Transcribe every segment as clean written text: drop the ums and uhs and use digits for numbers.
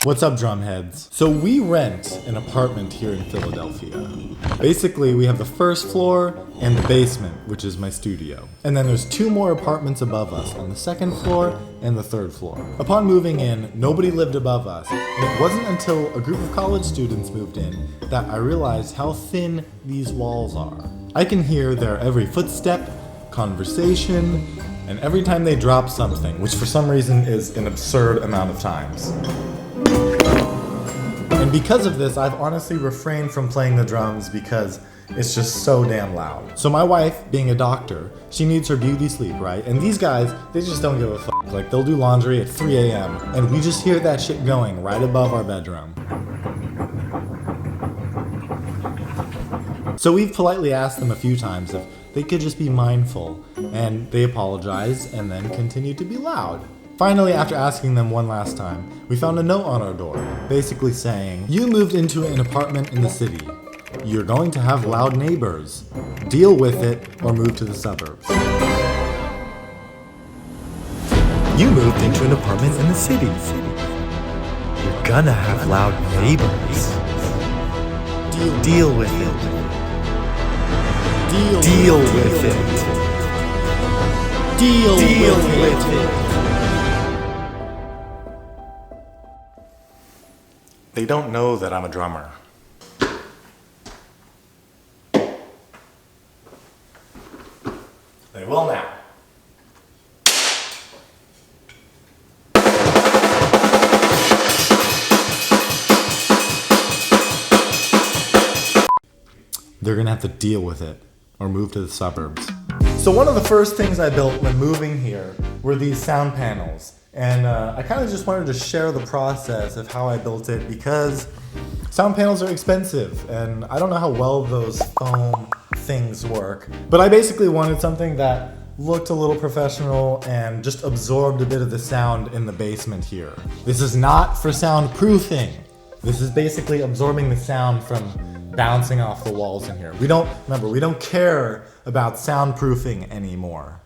What's up, drumheads? So we rent an apartment here in Philadelphia. Basically, we have the first floor and the basement, which is my studio. And then there's 2 more apartments above us on the 2nd floor and the 3rd floor. Upon moving in, nobody lived above us. And it wasn't until a group of college students moved in that I realized how thin these walls are. I can hear their every footstep, conversation, and every time they drop something, which for some reason is an absurd amount of times. And because of this, I've honestly refrained from playing the drums because it's just so damn loud. So my wife, being a doctor, she needs her beauty sleep, right? And these guys, they just don't give a fuck. Like, they'll do laundry at 3 a.m. and we just hear that shit going right above our bedroom. So we've politely asked them a few times if they could just be mindful, and they apologized and then continued to be loud. Finally, after asking them one last time, we found a note on our door, basically saying, "You moved into an apartment in the city. You're going to have loud neighbors. Deal with it or move to the suburbs." You moved into an apartment in the city. You're gonna have loud neighbors. Deal with it. Deal with it. Deal with it. They don't know that I'm a drummer. They will now. They're gonna have to deal with it or move to the suburbs. So one of the first things I built when moving here were these sound panels. And I kind of just wanted to share the process of how I built it because sound panels are expensive and I don't know how well those foam things work. But I basically wanted something that looked a little professional and just absorbed a bit of the sound in the basement here. This is not for soundproofing. This is basically absorbing the sound from bouncing off the walls in here. We don't care about soundproofing anymore.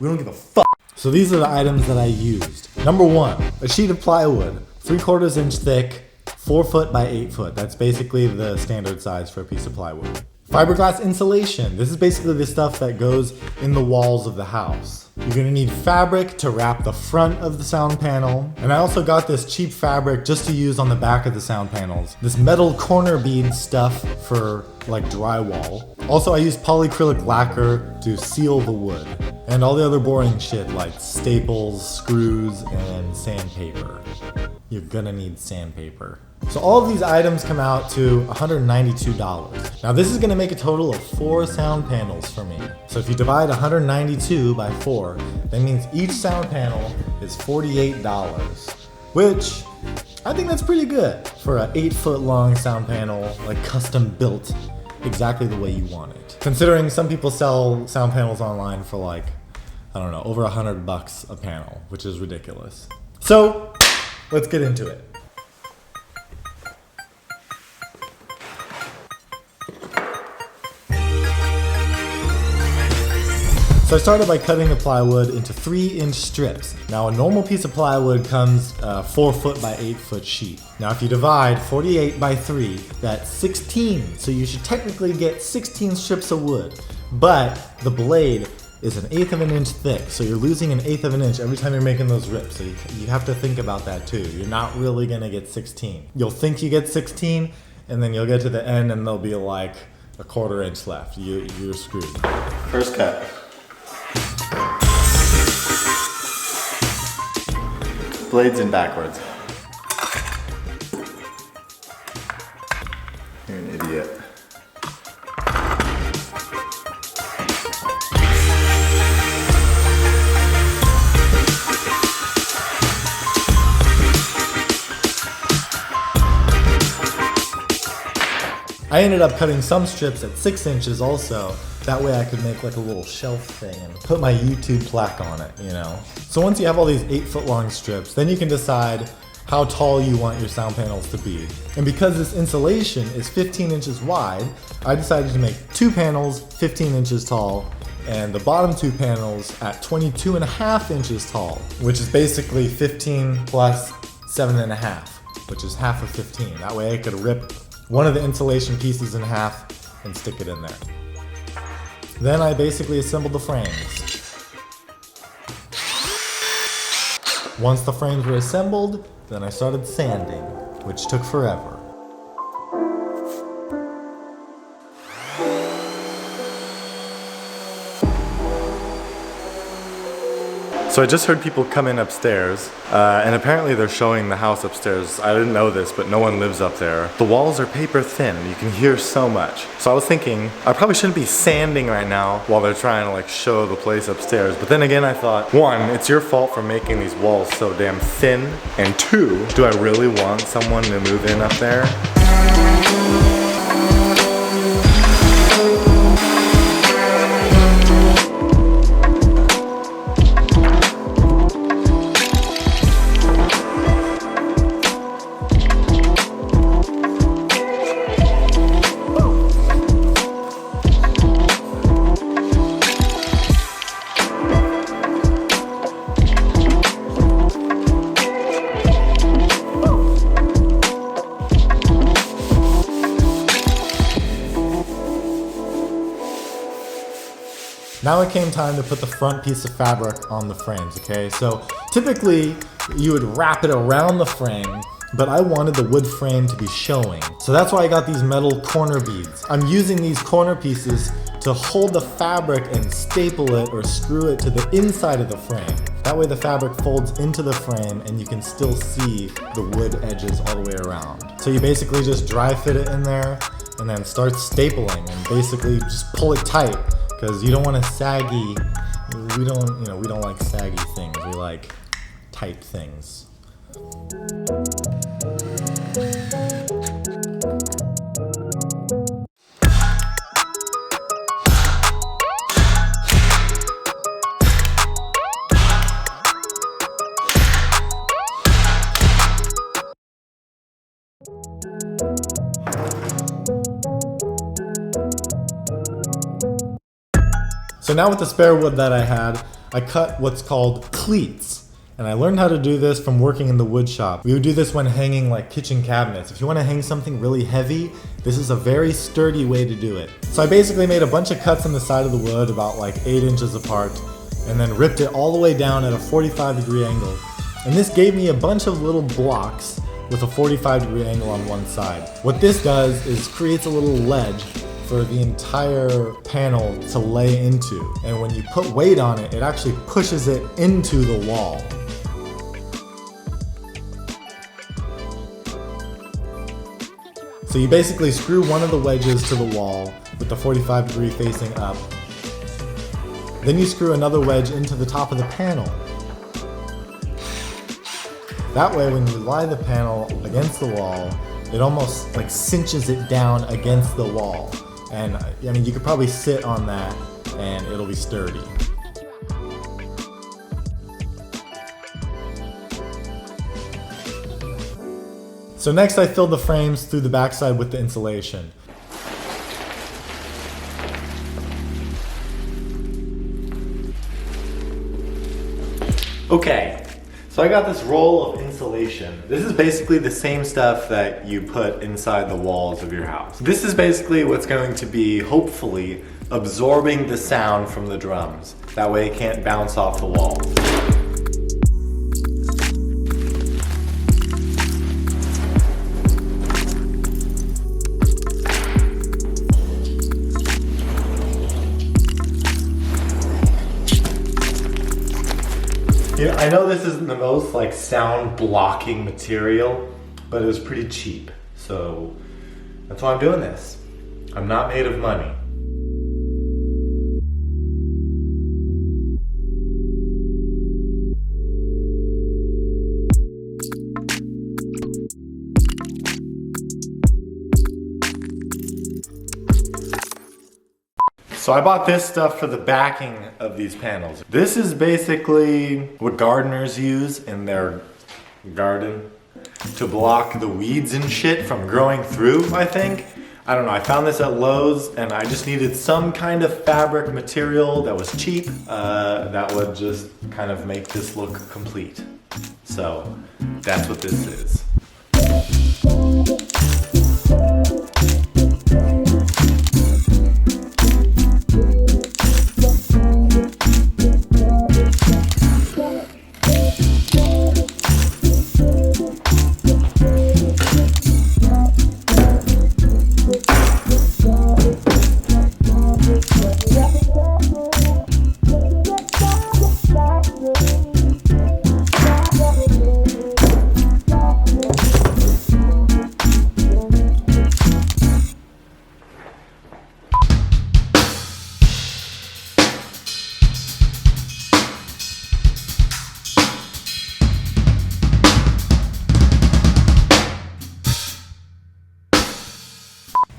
We don't give a fuck. So these are the items that I used. Number 1, a sheet of plywood, 3/4 inch thick, 4 foot by 8 foot. That's basically the standard size for a piece of plywood. Fiberglass insulation. This is basically the stuff that goes in the walls of the house. You're gonna need fabric to wrap the front of the sound panel. And I also got this cheap fabric just to use on the back of the sound panels. This metal corner bead stuff for like drywall. Also, I used polyacrylic lacquer to seal the wood. And all the other boring shit like staples, screws, and sandpaper. You're gonna need sandpaper. So all of these items come out to $192. Now this is gonna make a total of 4 sound panels for me. So if you divide 192 by 4, that means each sound panel is $48, which I think that's pretty good for an 8-foot long sound panel, like custom built exactly the way you want it. Considering some people sell sound panels online for like, I don't know, over $100 a panel, which is ridiculous. So let's get into it. So I started by cutting the plywood into 3-inch strips. Now a normal piece of plywood comes 4 foot by 8 foot sheet. Now if you divide 48 by 3, that's 16. So you should technically get 16 strips of wood. But the blade is 1/8 of an inch thick. So you're losing 1/8 of an inch every time you're making those rips. So you have to think about that too. You're not really gonna get 16. You'll think you get 16 and then you'll get to the end and there'll be like a 1/4 inch left. You're screwed. First cut. Blades in backwards. You're an idiot. I ended up cutting some strips at 6 inches also. That way I could make like a little shelf thing and put my YouTube plaque on it, you know? So once you have all these 8-foot long strips, then you can decide how tall you want your sound panels to be. And because this insulation is 15 inches wide, I decided to make 2 panels 15 inches tall and the bottom two panels at 22.5 inches tall, which is basically 15 plus 7.5, which is half of 15. That way I could rip one of the insulation pieces in half and stick it in there. Then I basically assembled the frames. Once the frames were assembled, then I started sanding, which took forever. So I just heard people come in upstairs, and apparently they're showing the house upstairs. I didn't know this, but no one lives up there. The walls are paper thin, and you can hear so much. So I was thinking, I probably shouldn't be sanding right now while they're trying to like show the place upstairs. But then again, I thought, one, it's your fault for making these walls so damn thin, and two, do I really want someone to move in up there? Now it came time to put the front piece of fabric on the frames, okay? So typically you would wrap it around the frame, but I wanted the wood frame to be showing. So that's why I got these metal corner beads. I'm using these corner pieces to hold the fabric and staple it or screw it to the inside of the frame. That way the fabric folds into the frame and you can still see the wood edges all the way around. So you basically just dry fit it in there and then start stapling and basically just pull it tight, because you don't want a saggy, we don't like saggy things, we like tight things. So now with the spare wood that I had, I cut what's called cleats. And I learned how to do this from working in the wood shop. We would do this when hanging like kitchen cabinets. If you want to hang something really heavy, this is a very sturdy way to do it. So I basically made a bunch of cuts on the side of the wood about like 8 inches apart, and then ripped it all the way down at a 45-degree angle. And this gave me a bunch of little blocks with a 45-degree angle on one side. What this does is creates a little ledge for the entire panel to lay into. And when you put weight on it, it actually pushes it into the wall. So you basically screw one of the wedges to the wall with the 45-degree facing up. Then you screw another wedge into the top of the panel. That way when you lie the panel against the wall, it almost like cinches it down against the wall. And I mean, you could probably sit on that and it'll be sturdy. So next I filled the frames through the backside with the insulation. Okay, so I got this roll of insulation. This is basically the same stuff that you put inside the walls of your house. This is basically what's going to be, hopefully, absorbing the sound from the drums. That way it can't bounce off the walls. Yeah, I know this isn't the most like sound blocking material, but it was pretty cheap. So that's why I'm doing this. I'm not made of money. So I bought this stuff for the backing of these panels. This is basically what gardeners use in their garden to block the weeds and shit from growing through, I think. I don't know, I found this at Lowe's and I just needed some kind of fabric material that was cheap, that would just kind of make this look complete. So that's what this is.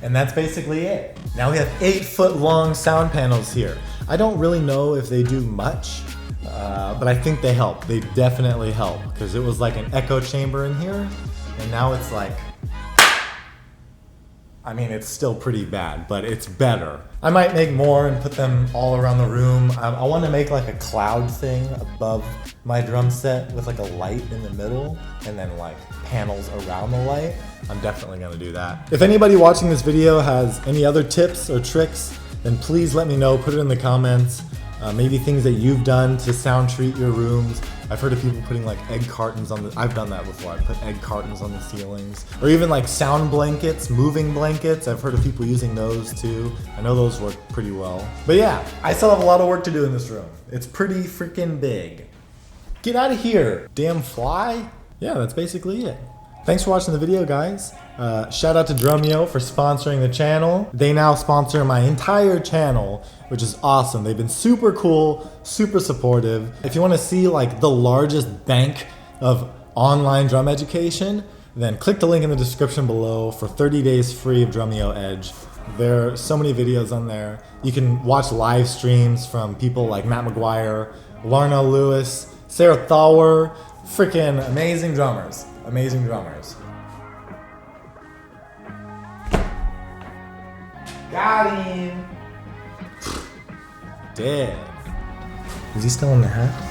And that's basically it. Now we have 8-foot long sound panels here. I don't really know if they do much, but I think they help. They definitely help, because it was like an echo chamber in here, and now it's like, I mean, it's still pretty bad, but it's better. I might make more and put them all around the room. I want to make like a cloud thing above my drum set with like a light in the middle and then like panels around the light. I'm definitely gonna do that. If anybody watching this video has any other tips or tricks, then please let me know, put it in the comments. Maybe things that you've done to sound treat your rooms. I've heard of people putting like egg cartons on I've done that before. I put egg cartons on the ceilings. Or even like sound blankets, moving blankets. I've heard of people using those too. I know those work pretty well. But yeah, I still have a lot of work to do in this room. It's pretty freaking big. Get out of here, damn fly. Yeah, that's basically it. Thanks for watching the video, guys. Shout out to Drumeo for sponsoring the channel. They now sponsor my entire channel, which is awesome. They've been super cool, super supportive. If you want to see like the largest bank of online drum education, then click the link in the description below for 30 days free of Drumeo Edge. There are so many videos on there. You can watch live streams from people like Matt McGuire, Larna Lewis, Sarah Thawer, freaking amazing drummers. Amazing drummers. Got him! Dead. Is he still in the hat?